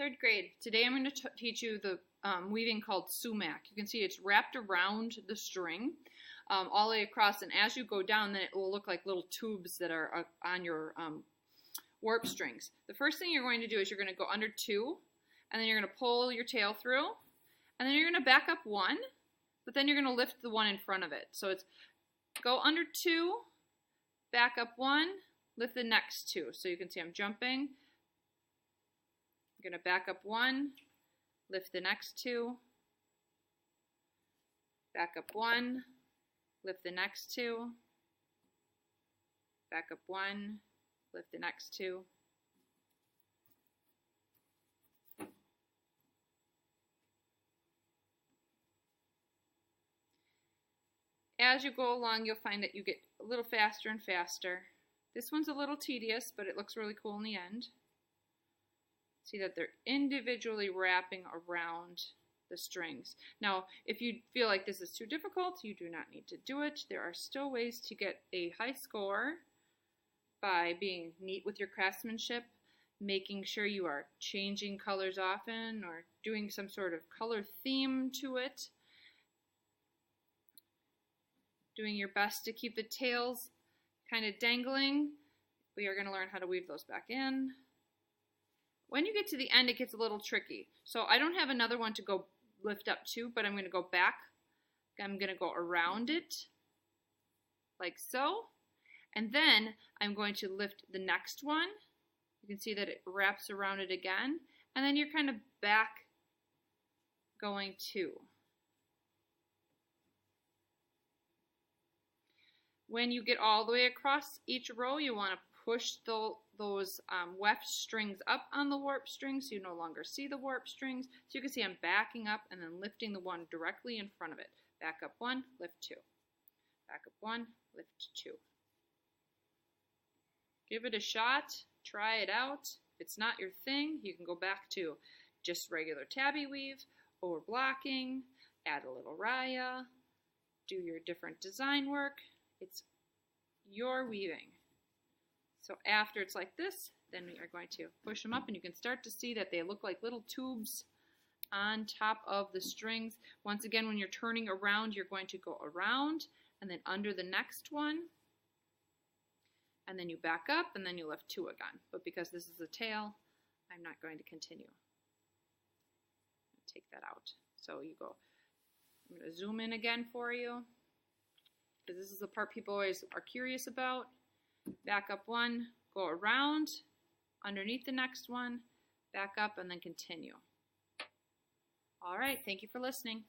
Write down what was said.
Third grade. Today I'm going to teach you the weaving called sumac. You can see it's wrapped around the string all the way across, and as you go down, then it will look like little tubes that are on your warp strings. The first thing you're going to do is you're going to go under 2, and then you're going to pull your tail through, and then you're going to back up 1, but then you're going to lift the one in front of it. So it's go under 2, back up 1, lift the next 2. So you can see I'm jumping. I'm going to back up 1, lift the next 2, back up 1, lift the next 2, back up 1, lift the next 2. As you go along, you'll find that you get a little faster and faster. This one's a little tedious, but it looks really cool in the end. See that they're individually wrapping around the strings. Now, if you feel like this is too difficult, you do not need to do it. There are still ways to get a high score by being neat with your craftsmanship, making sure you are changing colors often or doing some sort of color theme to it, doing your best to keep the tails kind of dangling. We are going to learn how to weave those back in. When you get to the end, it gets a little tricky. So I don't have another one to go lift up to, but I'm going to go back. I'm going to go around it, like so. And then I'm going to lift the next one. You can see that it wraps around it again. And then you're kind of back going 2. When you get all the way across each row, you want to push those weft strings up on the warp strings so you no longer see the warp strings. So you can see I'm backing up and then lifting the one directly in front of it. Back up 1, lift 2. Back up 1, lift 2. Give it a shot. Try it out. If it's not your thing, you can go back to just regular tabby weave, overblocking, add a little raya, do your different design work. It's your weaving. So after it's like this, then we are going to push them up, and you can start to see that they look like little tubes on top of the strings. Once again, when you're turning around, you're going to go around and then under the next one, and then you back up and then you lift 2 again. But because this is a tail, I'm not going to continue. Take that out. So you go, I'm going to zoom in again for you, because this is the part people always are curious about. Back up 1, go around, underneath the next one, back up, and then continue. All right, thank you for listening.